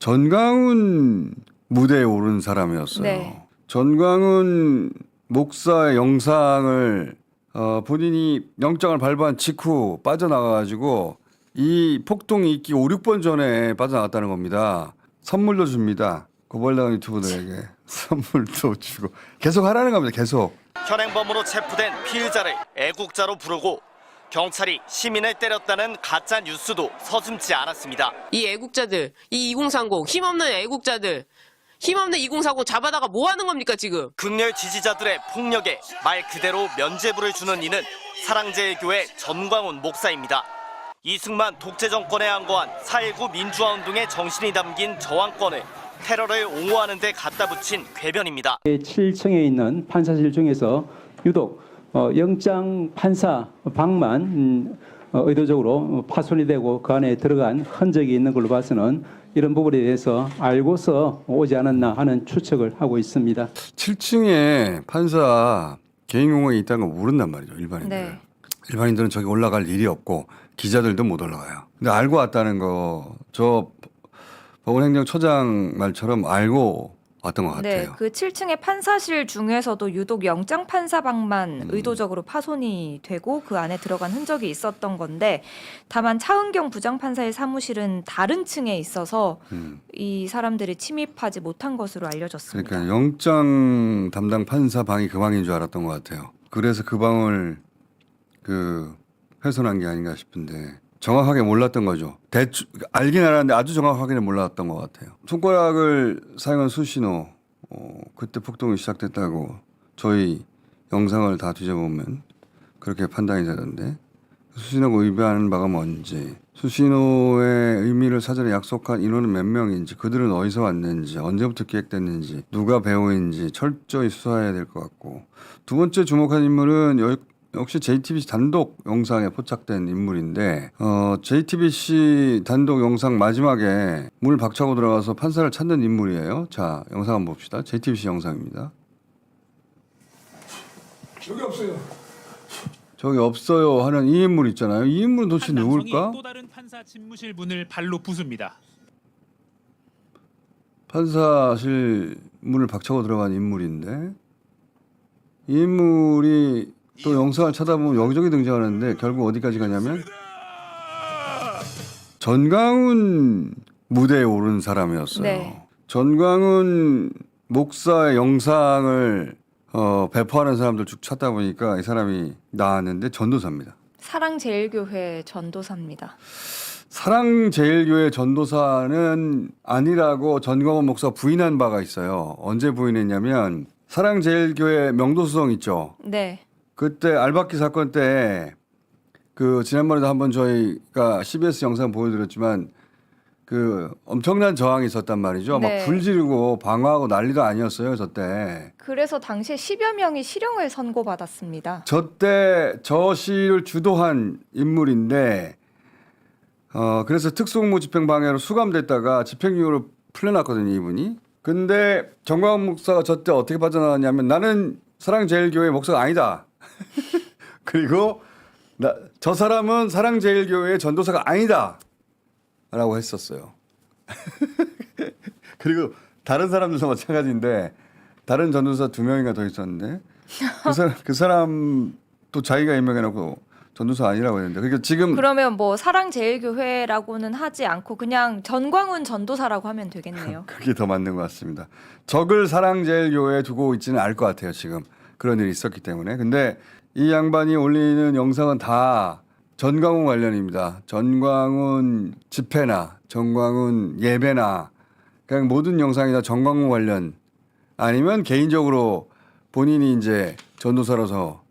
전광훈 무대에 오른 사람이었어요. 네. 전광훈 목사의 영상을 본인이 영장을 발부한 직후 빠져나가가지고 이 폭동이 있기 5, 6번 전에 빠져나갔다는 겁니다. 선물도 줍니다. 고발당한 유튜버들에게 선물도 주고 계속 하라는 겁니다. 계속. 현행범으로 체포된 피의자를 애국자로 부르고 경찰이 시민을 때렸다는 가짜 뉴스도 서슴지 않았습니다. 이 애국자들, 이 2030, 힘없는 애국자들, 힘없는 2040 잡아다가 뭐 하는 겁니까 지금? 극렬 지지자들의 폭력에 말 그대로 면죄부를 주는 이는 사랑제일교회 전광훈 목사입니다. 이승만 독재 정권에 항거한 4.19 민주화운동의 정신이 담긴 저항권을 테러를 옹호하는 데 갖다 붙인 궤변입니다. 7층에 있는 판사실 중에서 유독 영장 판사 방만 의도적으로 파손이 되고 그 안에 들어간 흔적이 있는 걸로 봐서는 이런 부분에 대해서 알고서 오지 않았나 하는 추측을 하고 있습니다. 7층에 판사 개인 공간이 있다는 걸 모른단 말이죠. 일반인들. 네. 일반인들은 저기 올라갈 일이 없고 기자들도 못 올라가요. 근데 알고 왔다는 거 저 법원행정처장 말처럼 알고 왔던 것 네, 같아요. 그 7층의 판사실 중에서도 유독 영장 판사방만 의도적으로 파손이 되고 그 안에 들어간 흔적이 있었던 건데 다만 차은경 부장판사의 사무실은 다른 층에 있어서 이 사람들이 침입하지 못한 것으로 알려졌습니다. 그러니까 영장 담당 판사 방이 그 방인 줄 알았던 것 같아요. 그래서 그 방을 훼손한 게 아닌가 싶은데 정확하게 몰랐던 거죠. 대충 알긴 알았는데 아주 정확하게는 몰랐던 것 같아요. 손가락을 사용한 수신호 그때 폭동이 시작됐다고 저희 영상을 다 뒤져보면 그렇게 판단이 되던데 수신호가 위배하는 바가 뭔지 수신호의 의미를 사전에 약속한 인원은 몇 명인지 그들은 어디서 왔는지 언제부터 기획됐는지 누가 배우인지 철저히 수사해야 될 것 같고 두 번째 주목한 인물은 역시 JTBC 단독 영상에 포착된 인물인데 JTBC 단독 영상 마지막에 문을 박차고 들어가서 판사를 찾는 인물이에요. 자, 영상 한번 봅시다. JTBC 영상입니다. 여기 없어요. 저기 없어요 하는 이 인물 있잖아요. 이 인물은 도대체 누굴까? 또 다른 판사 집무실 문을 발로 부숩니다. 판사실 문을 박차고 들어간 인물인데 이 인물이 또 영상을 찾아보면 여기저기 등장하는데 결국 어디까지 가냐면 전광훈 무대에 오른 사람이었어요. 네. 전광훈 목사의 영상을 배포하는 사람들 쭉 찾다 보니까 이 사람이 나왔는데 전도사입니다. 사랑제일교회 전도사입니다. 사랑제일교회 전도사는 아니라고 전광훈 목사 부인한 바가 있어요. 언제 부인했냐면 사랑제일교회 명도수성 있죠. 네. 그때 알박기 사건 때 그 지난번에도 한번 저희가 CBS 영상 보여드렸지만 그 엄청난 저항이 있었단 말이죠. 네. 막 불 지르고 방어하고 난리도 아니었어요. 저때. 그래서 당시에 10여 명이 실형을 선고받았습니다. 저때 저 시를 주도한 인물인데 그래서 특수공무 집행방해로 수감됐다가 집행유예로 풀려났거든요. 이분이. 근데 정광훈 목사가 저때 어떻게 빠져나왔냐면 나는 사랑제일교회 목사가 아니다. 그리고 저 사람은 사랑제일교회의 전도사가 아니다 라고 했었어요. 그리고 다른 사람들도 마찬가지인데 다른 전도사 2명인가 더 있었는데 그 사람도 자기가 임명해놓고 전도사 아니라고 했는데 그러니까 지금 그러면 뭐 사랑제일교회라고는 하지 않고 그냥 전광훈 전도사라고 하면 되겠네요. 그게 더 맞는 것 같습니다. 적을 사랑제일교회에 두고 있지는 않을 것 같아요. 지금 그런 일이 있었기 때문에. 근데 이 양반이 올리는 영상은 다 전광훈 관련입니다. 전광훈 집회나 전광훈 예배나 그냥 모든 영상이 다 전광훈 관련 아니면 개인적으로 본인이 이제 전도사로서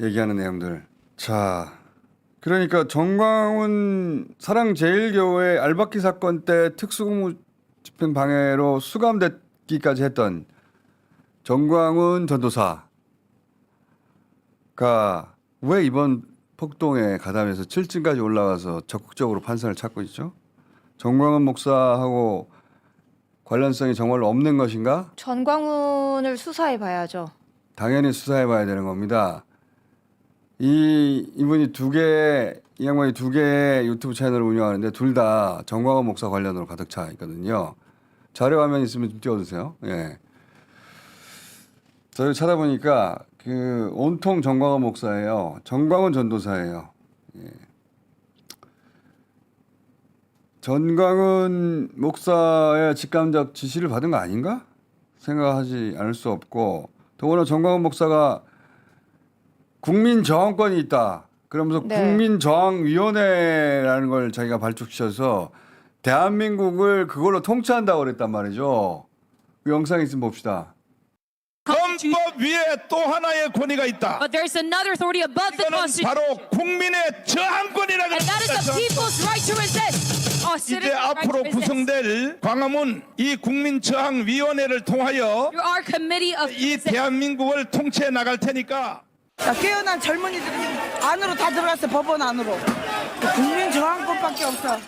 얘기하는 내용들. 자, 그러니까 전광훈 사랑제일교회 알박기 사건 때 특수공무 집행 방해로 수감됐기까지 했던 전광훈 전도사가 왜 이번 폭동에 가담해서 7층까지 올라가서 적극적으로 판사를 찾고 있죠? 전광훈 목사하고 관련성이 정말로 없는 것인가? 전광훈을 수사해 봐야죠. 당연히 수사해 봐야 되는 겁니다. 이분이 두 개의 이 양반이 두 개의 유튜브 채널을 운영하는데 둘 다 정광훈 목사 관련으로 가득 차 있거든요. 자료 화면 있으면 좀 띄워주세요. 예. 저희 찾아보니까 그 온통 정광훈 목사예요. 정광훈 전도사예요. 예. 전광훈 목사의 직감적 지시를 받은 거 아닌가? 생각하지 않을 수 없고 더구나 정광훈 목사가 국민저항권이 있다. 그러면서 네. 국민저항위원회라는 걸 자기가 발족시켜서 대한민국을 그걸로 통치한다고 그랬단 말이죠. 그 영상 있으면 봅시다. 헌법 위에 또 하나의 권위가 있다. But there's another authority above the 이거는 Constitution, 바로 국민의 저항권이라고 and that is the people's right to resist. 이제 Citizens' right to 앞으로 resist. 구성될 광화문 이 국민저항위원회를 통하여 Through our committee of 이 대한민국을 통치해 나갈 테니까 자, 깨어난 젊은이들이 안으로 다 들어갔어. 법원 안으로. 국민 저항권밖에 없어.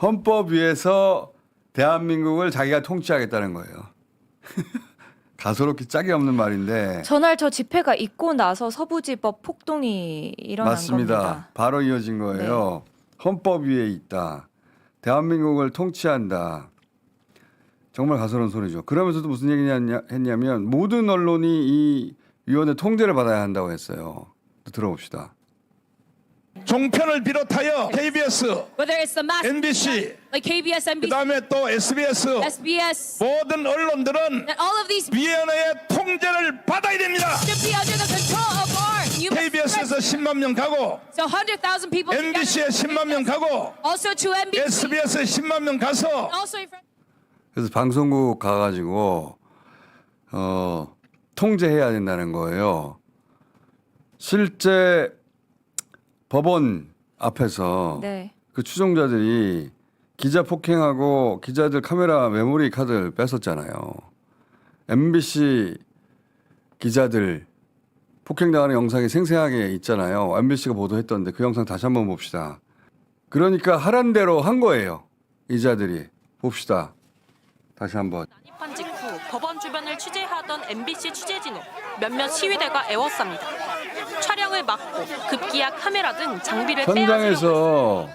헌법 위에서 대한민국을 자기가 통치하겠다는 거예요. 가소롭기 짝이 없는 말인데 전날 저 집회가 있고 나서 서부지법 폭동이 일어난 맞습니다. 겁니다. 바로 이어진 거예요. 헌법 위에 있다. 대한민국을 통치한다. 정말 가소로운 소리죠. 그러면서도 무슨 얘기했냐면 모든 언론이 이 위원회 통제를 받아야 한다고 했어요. 들어봅시다. 종편을 비롯하여 KBS, Whether it's the mass MBC, like KBS, 그 NBC, 다음에 또 SBS SBS, 모든 언론들은 that all of these 위원회의 통제를 받아야 됩니다. should be under the control of our human KBS에서 rights. 10만 명 가고 So 100,000 people MBC에 together. 10만 명 가고 Also to NBC. SBS에 10만 명 가서 Also in front. 그래서 방송국 가가지고 통제해야 된다는 거예요. 실제 법원 앞에서 네. 그 추종자들이 기자 폭행하고 기자들 카메라 메모리 카드를 뺏었잖아요. MBC 기자들 폭행당하는 영상이 생생하게 있잖아요. MBC가 보도했던데 그 영상 다시 한번 봅시다. 그러니까 하란 대로 한 거예요. 이자들이. 봅시다. 다시 한번. 난입한 직후 법원 주변을 취재하던 MBC 취재진을 몇몇 시위대가 에워쌉니다. 촬영을 막고 급기야 카메라 등 장비를 현장에서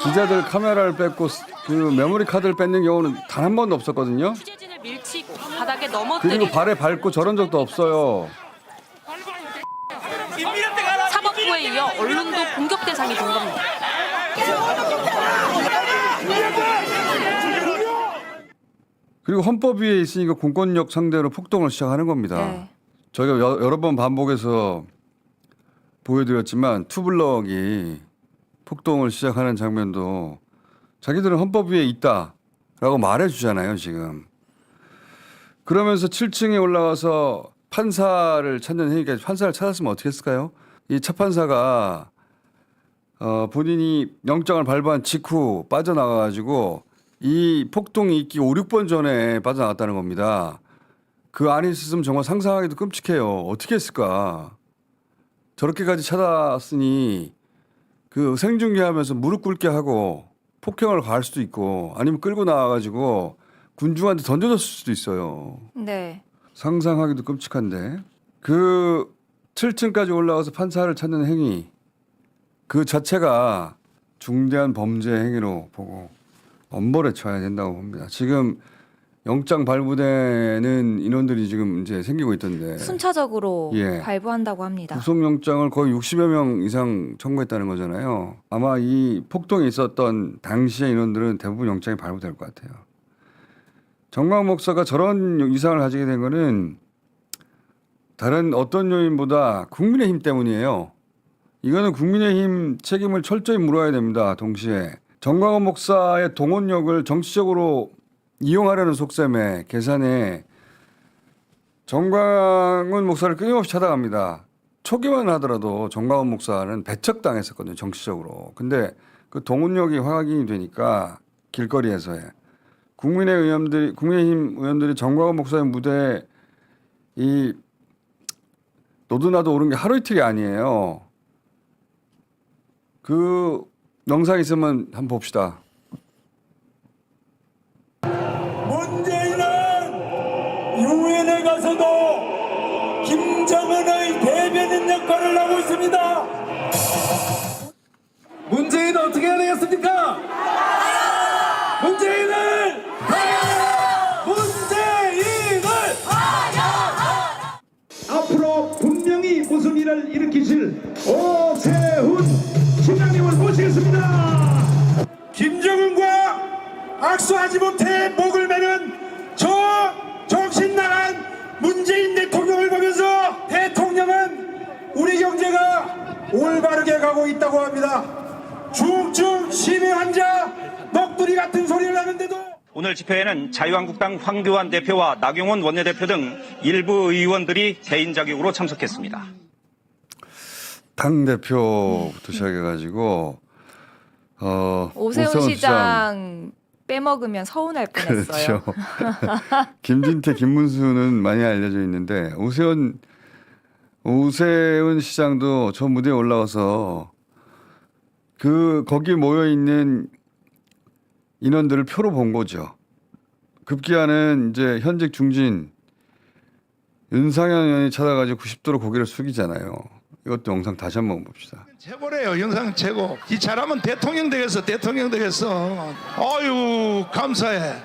기자들 카메라를 뺏고 그 메모리 카드를 뺏는 경우는 단 한 번도 없었거든요. 취재진을 밀치고 바닥에 넘어뜨리고 그리고 발에 밟고 저런 적도 없어요. 사법부에 이어 언론도 공격 대상이 된 겁니다. 그리고 헌법 위에 있으니까 공권력 상대로 폭동을 시작하는 겁니다. 네. 저희가 여러 번 반복해서 보여드렸지만 투블럭이 폭동을 시작하는 장면도 자기들은 헌법 위에 있다라고 말해주잖아요, 지금. 그러면서 7층에 올라가서 판사를 찾는 행위까지 판사를 찾았으면 어떻게 했을까요? 이 차 판사가 본인이 영장을 발부한 직후 빠져나가가지고 이 폭동이 있기 5, 6번 전에 빠져나갔다는 겁니다. 그 안에 있었으면 정말 상상하기도 끔찍해요. 어떻게 했을까? 저렇게까지 찾아왔으니 그 생중계하면서 무릎 꿇게 하고 폭행을 가할 수도 있고 아니면 끌고 나와가지고 군중한테 던져줬을 수도 있어요. 네. 상상하기도 끔찍한데 그 7층까지 올라가서 판사를 찾는 행위 그 자체가 중대한 범죄 행위로 보고 엄벌에 처해야 된다고 봅니다. 지금 영장 발부되는 인원들이 지금 이제 생기고 있던데 순차적으로 예. 발부한다고 합니다. 구속영장을 거의 60여 명 이상 청구했다는 거잖아요. 아마 이 폭동이 있었던 당시의 인원들은 대부분 영장이 발부될 것 같아요. 정광훈 목사가 저런 이상을 가지게 된 거는 다른 어떤 요인보다 국민의힘 때문이에요. 이거는 국민의힘 책임을 철저히 물어야 됩니다. 동시에 정광훈 목사의 동원력을 정치적으로 이용하려는 속셈에 계산에 정광훈 목사를 끊임없이 찾아갑니다. 초기만 하더라도 정광훈 목사는 배척당했었거든요. 정치적으로. 근데 그 동원력이 확인이 되니까 길거리에서의 국민의힘 의원들이 정광훈 목사의 무대에 이 노도나도 오른 게 하루 이틀이 아니에요. 그 영상 있으면 한번 봅시다. 문재인은 유엔에 가서도 김 김정은의 대변인 역할을 하고 있습니다. 문재인은 어떻게 해야 되겠습니까? 문재인을 문재인을 앞으로 분명히 무슨 일을 일으키실 오세훈 시장님을 모시겠습니다. 김정은과 악수하지 못해 목을 매는 저 정신 나간 문재인 대통령을 보면서 대통령은 우리 경제가 올바르게 가고 있다고 합니다. 중증 심해 환자 넋두리 같은 소리를 하는데도 오늘 집회에는 자유한국당 황교안 대표와 나경원 원내대표 등 일부 의원들이 대인 자격으로 참석했습니다. 당 대표부터 시작해가지고 오세훈 시장 빼먹으면 서운할 뻔했어요. 그렇죠. 김진태, 김문수는 많이 알려져 있는데 오세훈 시장도 저 무대에 올라와서 거기 모여 있는 인원들을 표로 본 거죠. 급기야는 이제 현직 중진 윤상현 의원이 찾아가지고 90도로 고개를 숙이잖아요. 이것도 영상 다시 한번 봅시다. 최고래요. 영상 최고. 이 잘하면 대통령 되겠어. 아유 감사해.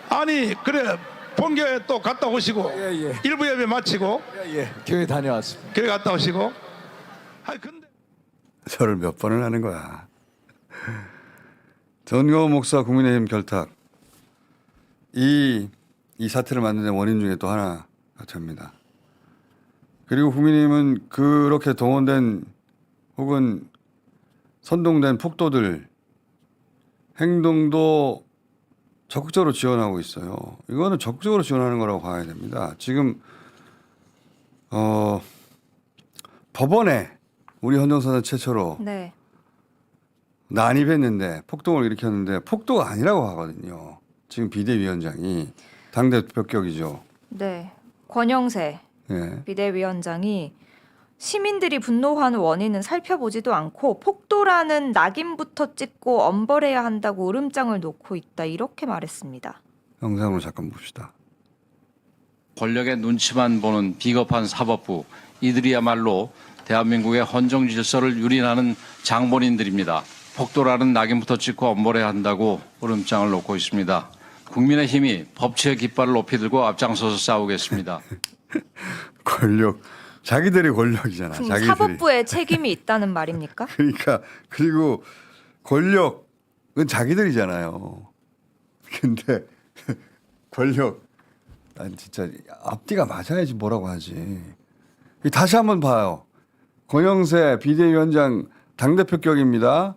아니 그래 본교회 또 갔다 오시고 일부 예배 마치고 교회 다녀왔습니다. 교회 갔다 오시고. 근데 저를 몇 번을 하는 거야. 전광훈 목사 국민의힘 결탁. 이 사태를 만드는 원인 중에 또 하나가 됩니다. 그리고 국민의힘은 그렇게 동원된 혹은 선동된 폭도들 행동도 적극적으로 지원하고 있어요. 이거는 적극적으로 지원하는 거라고 봐야 됩니다. 지금 법원에 우리 헌정사상 최초로 네. 난입했는데 폭동을 일으켰는데 폭도가 아니라고 하거든요. 지금 비대위원장이 당대표격이죠. 네. 권영세 예. 비대위원장이 시민들이 분노하는 원인은 살펴보지도 않고 폭도라는 낙인부터 찍고 엄벌해야 한다고 으름장을 놓고 있다. 이렇게 말했습니다. 영상으로 잠깐 봅시다. 권력의 눈치만 보는 비겁한 사법부, 이들이야말로 대한민국의 헌정 질서를 유린하는 장본인들입니다. 폭도라는 낙인부터 찍고 엄벌해야 한다고 으름장을 놓고 있습니다. 국민의힘이 법치의 깃발을 높이 들고 앞장서서 싸우겠습니다. 권력, 자기들이 권력이잖아. 그럼 자기들이. 사법부에 책임이 있다는 말입니까? 그러니까 그리고 권력은 자기들이잖아요. 근데 권력, 난 진짜 앞뒤가 맞아야지 뭐라고 하지. 다시 한번 봐요. 권영세 비대위원장 당대표격입니다.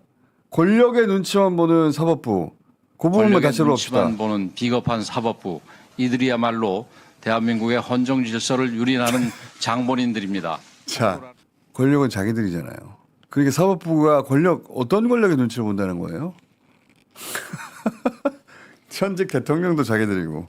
권력의 눈치만 보는 사법부. 그 부분만 다시 봅시다. 눈치만 보는 비겁한 사법부, 이들이야말로 대한민국의 헌정 질서를 유린하는 장본인들입니다. 자, 권력은 자기들이잖아요. 그러니까 사법부가 어떤 권력의 눈치를 본다는 거예요? 현직 대통령도 자기들이고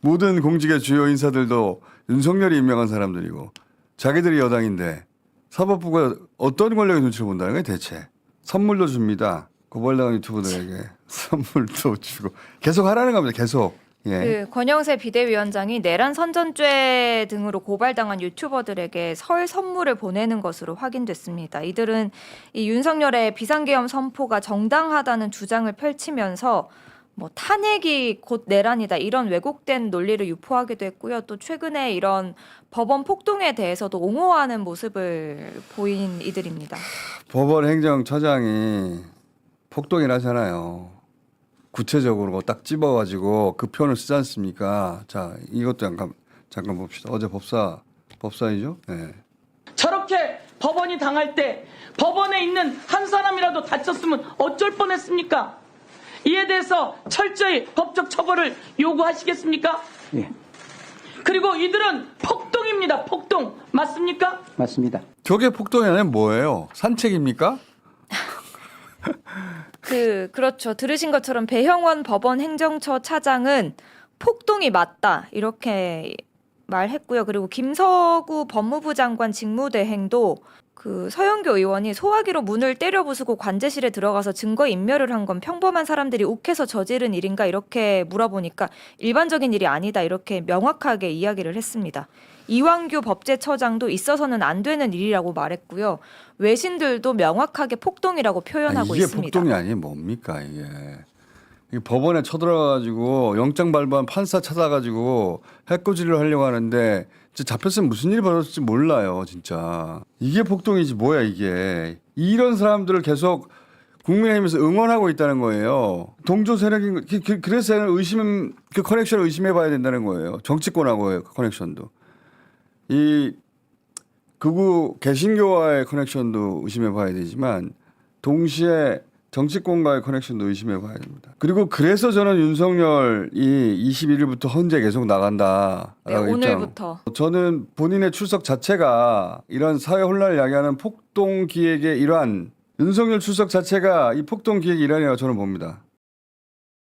모든 공직의 주요 인사들도 윤석열이 임명한 사람들이고 자기들이 여당인데 사법부가 어떤 권력의 눈치를 본다는 거예요 대체? 선물도 줍니다. 고발당한 유튜버들에게 선물도 주고 계속 하라는 겁니다. 계속. 예. 권영세 비대위원장이 내란 선전죄 등으로 고발당한 유튜버들에게 설 선물을 보내는 것으로 확인됐습니다. 이들은 이 윤석열의 비상계엄 선포가 정당하다는 주장을 펼치면서 뭐 탄핵이 곧 내란이다 이런 왜곡된 논리를 유포하기도 했고요. 또 최근에 이런 법원 폭동에 대해서도 옹호하는 모습을 보인 이들입니다. 법원 행정처장이 폭동을 하잖아요. 구체적으로 딱 집어가지고 그 표현을 쓰지 않습니까? 자, 이것도 잠깐 봅시다. 어제 법사이죠? 네. 저렇게 법원이 당할 때 법원에 있는 한 사람이라도 다쳤으면 어쩔 뻔했습니까? 이에 대해서 철저히 법적 처벌을 요구하시겠습니까? 예, 그리고 이들은 폭동입니다. 폭동 맞습니까? 맞습니다. 저게 폭동이 아니라 뭐예요? 산책입니까? 그렇죠. 들으신 것처럼 배형원 법원 행정처 차장은 폭동이 맞다 이렇게 말했고요. 그리고 김서구 법무부 장관 직무대행도 그 서영교 의원이 소화기로 문을 때려 부수고 관제실에 들어가서 증거 인멸을 한 건 평범한 사람들이 욱해서 저지른 일인가 이렇게 물어보니까 일반적인 일이 아니다 이렇게 명확하게 이야기를 했습니다. 이완규 법제처장도 있어서는 안 되는 일이라고 말했고요. 외신들도 명확하게 폭동이라고 표현하고 이게 있습니다. 폭동이 아니면 뭡니까 이게. 이 법원에 쳐들어가지고 영장 발부한 판사 찾아가지고 해코지를 하려고 하는데 진짜 잡혔으면 무슨 일이 벌어질지 몰라요 진짜. 이게 폭동이지 뭐야 이게. 이런 사람들을 계속 국민의힘에서 응원하고 있다는 거예요. 동조 세력인 그래서 그 커넥션을 의심해봐야 된다는 거예요. 정치권하고의 커넥션도. 이 극우 개신교와의 커넥션도 의심해봐야 되지만 동시에 정치권과의 커넥션도 의심해봐야 됩니다. 그리고 그래서 저는 윤석열이 21일부터 헌재 계속 나간다. 네, 오늘부터. 저는 본인의 출석 자체가 이런 사회 혼란을 야기하는 폭동 기획의 일환, 윤석열 출석 자체가 이 폭동 기획의 일환이라고 저는 봅니다.